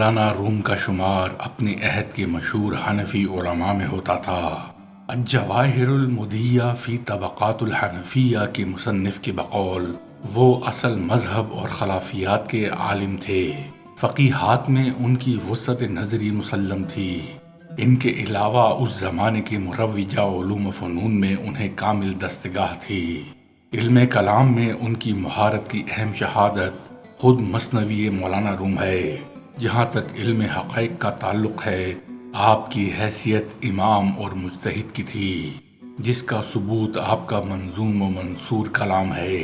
مولانا روم کا شمار اپنے عہد کے مشہور حنفی علماء میں ہوتا تھا۔ الجواہر المدیہ فی طبقات الحنفیہ کے مصنف کے بقول وہ اصل مذہب اور خلافیات کے عالم تھے۔ فقیہات میں ان کی وسعت نظری مسلم تھی۔ ان کے علاوہ اس زمانے کے مروجہ علوم و فنون میں انہیں کامل دستگاہ تھی۔ علم کلام میں ان کی مہارت کی اہم شہادت خود مثنوی مولانا روم ہے۔ جہاں تک علم حقائق کا تعلق ہے، آپ کی حیثیت امام اور مجتہد کی تھی، جس کا ثبوت آپ کا منظوم و منصور کلام ہے۔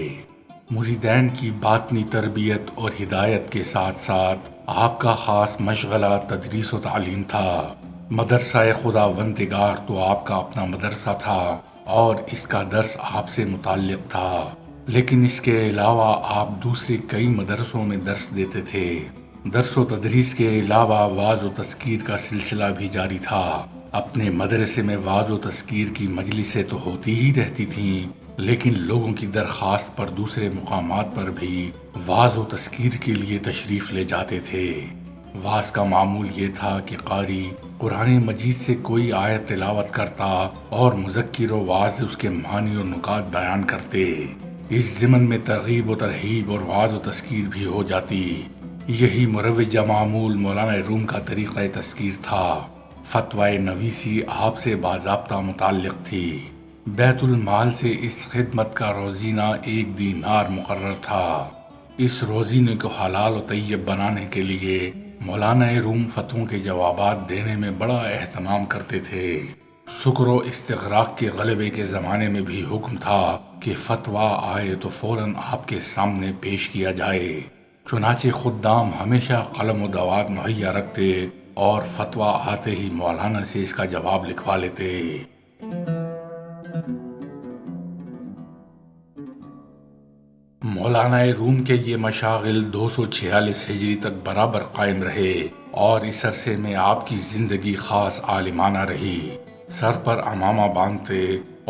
مریدین کی باطنی تربیت اور ہدایت کے ساتھ ساتھ آپ کا خاص مشغلہ تدریس و تعلیم تھا۔ مدرسہ خداوندگار تو آپ کا اپنا مدرسہ تھا اور اس کا درس آپ سے متعلق تھا، لیکن اس کے علاوہ آپ دوسرے کئی مدرسوں میں درس دیتے تھے۔ درس و تدریس کے علاوہ وعظ و تذکیر کا سلسلہ بھی جاری تھا۔ اپنے مدرسے میں وعظ و تذکیر کی مجلسیں تو ہوتی ہی رہتی تھیں، لیکن لوگوں کی درخواست پر دوسرے مقامات پر بھی وعظ و تذکیر کے لیے تشریف لے جاتے تھے۔ وعظ کا معمول یہ تھا کہ قاری قرآن مجید سے کوئی آیت تلاوت کرتا اور مذکر و واعظ اس کے معنی اور نکات بیان کرتے۔ اس ضمن میں ترغیب و ترہیب اور وعظ و تذکیر بھی ہو جاتی۔ یہی مروجہ معمول مولانا روم کا طریقہ تذکیر تھا۔ فتوی نویسی آپ سے باضابطہ متعلق تھی۔ بیت المال سے اس خدمت کا روزینہ 1 دینار مقرر تھا۔ اس روزینے کو حلال و طیب بنانے کے لیے مولانا روم فتووں کے جوابات دینے میں بڑا اہتمام کرتے تھے۔ سکر و استغراق کے غلبے کے زمانے میں بھی حکم تھا کہ فتویٰ آئے تو فوراً آپ کے سامنے پیش کیا جائے۔ چنانچہ خدام ہمیشہ قلم و دوات مہیا رکھتے اور فتویٰ آتے ہی مولانا سے اس کا جواب لکھوا لیتے۔ مولانا روم کے یہ مشاغل 246 ہجری تک برابر قائم رہے اور اس عرصے میں آپ کی زندگی خاص عالمانہ رہی۔ سر پر عمامہ باندھتے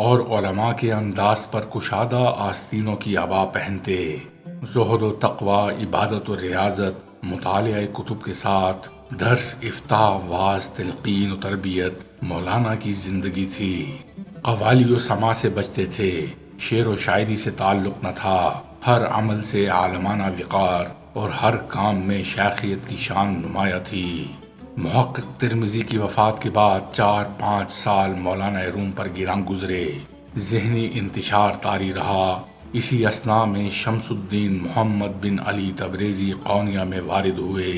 اور علماء کے انداز پر کشادہ آستینوں کی عبا پہنتے۔ زہد و تقوی، عبادت و ریاضت، مطالعہ کتب کے ساتھ درس، افتاء، وعظ، تلقین و تربیت مولانا کی زندگی تھی۔ قوالی و سماع سے بچتے تھے، شعر و شاعری سے تعلق نہ تھا۔ ہر عمل سے عالمانہ وقار اور ہر کام میں شیخیت کی شان نمایاں تھی۔ محقق ترمذی کی وفات کے بعد 4-5 سال مولانا روم پر گراں گزرے۔ ذہنی انتشار طاری رہا۔ اسی اثناء میں شمس الدین محمد بن علی تبریزی قونیہ میں وارد ہوئے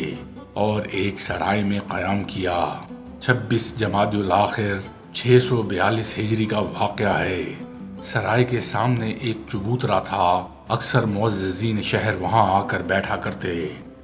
اور ایک سرائے میں قیام کیا۔ 26 جمادی الاخر 642 ہجری کا واقعہ ہے۔ سرائے کے سامنے ایک چبوترا تھا۔ اکثر معززین شہر وہاں آ کر بیٹھا کرتے۔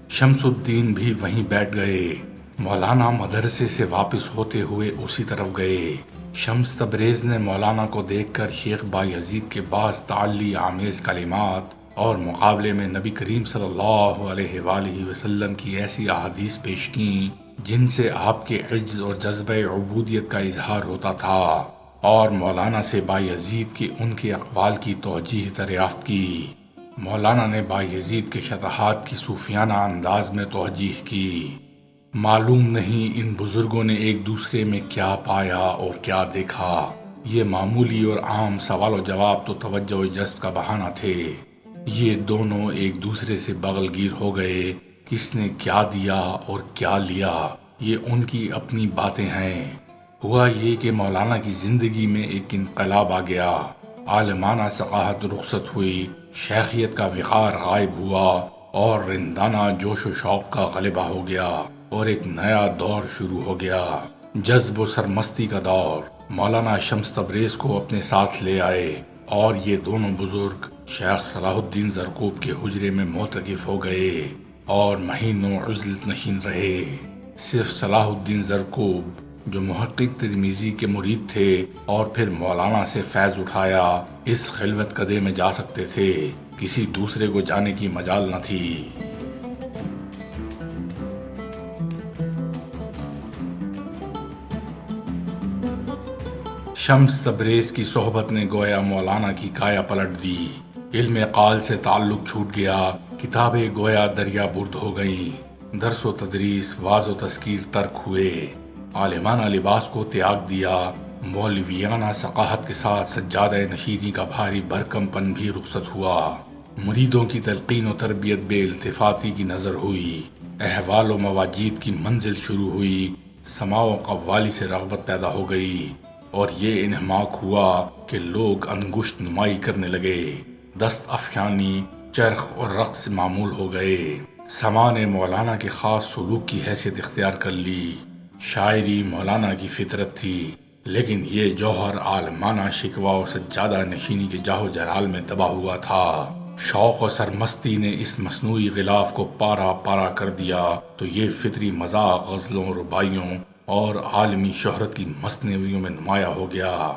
شمس الدین بھی وہیں بیٹھ گئے۔ مولانا مدرسے سے واپس ہوتے ہوئے اسی طرف گئے۔ شمس تبریز نے مولانا کو دیکھ کر شیخ بایزید کے بعض تعلی آمیز کلمات اور مقابلے میں نبی کریم صلی اللہ علیہ وآلہ وسلم کی ایسی احادیث پیش کیں جن سے آپ کے عجز اور جذبہ عبودیت کا اظہار ہوتا تھا، اور مولانا سے بایزید کے ان کے اقوال کی توجیہ دریافت کی۔ مولانا نے بایزید کے شطحات کی صوفیانہ انداز میں توجیہ کی۔ معلوم نہیں ان بزرگوں نے ایک دوسرے میں کیا پایا اور کیا دیکھا۔ یہ معمولی اور عام سوال و جواب تو توجہ و جذب کا بہانہ تھے۔ یہ دونوں ایک دوسرے سے بغل گیر ہو گئے۔ کس نے کیا دیا اور کیا لیا، یہ ان کی اپنی باتیں ہیں۔ ہوا یہ کہ مولانا کی زندگی میں ایک انقلاب آ گیا۔ عالمانہ ثقافت رخصت ہوئی، شیخیت کا وقار غائب ہوا اور رندانہ جوش و شوق کا غلبہ ہو گیا اور ایک نیا دور شروع ہو گیا، جذب و سرمستی کا دور۔ مولانا شمس تبریز کو اپنے ساتھ لے آئے اور یہ دونوں بزرگ شیخ صلاح الدین زرکوب کے حجرے میں معتکف ہو گئے اور مہینوں عزلت نشین رہے۔ صرف صلاح الدین زرکوب جو محقق ترمذی کے مرید تھے اور پھر مولانا سے فیض اٹھایا، اس خلوت کدے میں جا سکتے تھے، کسی دوسرے کو جانے کی مجال نہ تھی۔ شمس تبریز کی صحبت نے گویا مولانا کی کایا پلٹ دی۔ علم قال سے تعلق چھوٹ گیا، کتابیں گویا دریا برد ہو گئیں۔ درس و تدریس واز و تذکیر ترک ہوئے، عالمانہ لباس کو تیاگ دیا، مولویانہ ثقافت کے ساتھ سجادہ نشینی کا بھاری بھرکم پن بھی رخصت ہوا، مریدوں کی تلقین و تربیت بے التفاتی کی نظر ہوئی، احوال و مواجید کی منزل شروع ہوئی، سماع و قوالی سے رغبت پیدا ہو گئی، اور یہ انہماک ہوا کہ لوگ انگشت نمائی کرنے لگے، دست افشانی، چرخ اور رقص معمول ہو گئے، سماع نے مولانا کے خاص سلوک کی حیثیت اختیار کر لی، شاعری مولانا کی فطرت تھی، لیکن یہ جوہر عالمانہ شکوہ و سجادہ نشینی کے جاہ و جلال میں دبا ہوا تھا۔ شوق و سرمستی نے اس مصنوعی غلاف کو پارا پارا کر دیا تو یہ فطری مذاق غزلوں، رباعیوں اور عالمی شہرت کی مثنویوں میں نمایاں ہو گیا۔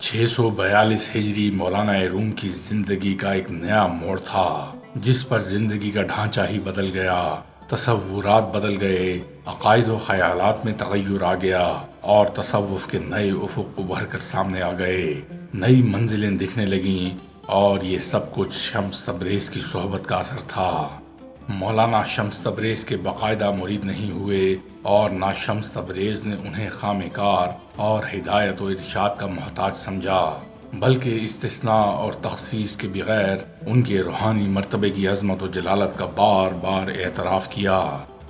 642 ہجری مولانا روم کی زندگی کا ایک نیا موڑ تھا، جس پر زندگی کا ڈھانچہ ہی بدل گیا، تصورات بدل گئے، عقائد و خیالات میں تغیر آ گیا، اور تصوف کے نئے افق ابھر کر سامنے آ گئے، نئی منزلیں دکھنے لگیں، اور یہ سب کچھ شمس تبریز کی صحبت کا اثر تھا۔ مولانا شمس تبریز کے باقاعدہ مرید نہیں ہوئے، اور نہ شمس تبریز نے انہیں خامہ کار اور ہدایت و ارشاد کا محتاج سمجھا، بلکہ استثناء اور تخصیص کے بغیر ان کے روحانی مرتبے کی عظمت و جلالت کا بار بار اعتراف کیا۔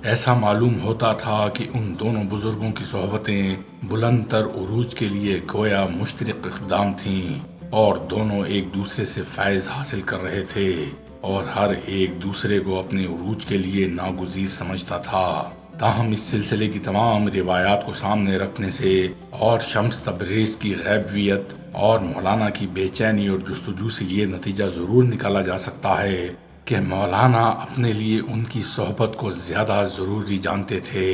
ایسا معلوم ہوتا تھا کہ ان دونوں بزرگوں کی صحبتیں بلند تر عروج کے لیے گویا مشترک اقدام تھیں، اور دونوں ایک دوسرے سے فیض حاصل کر رہے تھے، اور ہر ایک دوسرے کو اپنے عروج کے لیے ناگزیر سمجھتا تھا۔ تاہم اس سلسلے کی تمام روایات کو سامنے رکھنے سے اور شمس تبریز کی غیبویت اور مولانا کی بے چینی اور جستجو سے یہ نتیجہ ضرور نکالا جا سکتا ہے کہ مولانا اپنے لیے ان کی صحبت کو زیادہ ضروری جانتے تھے۔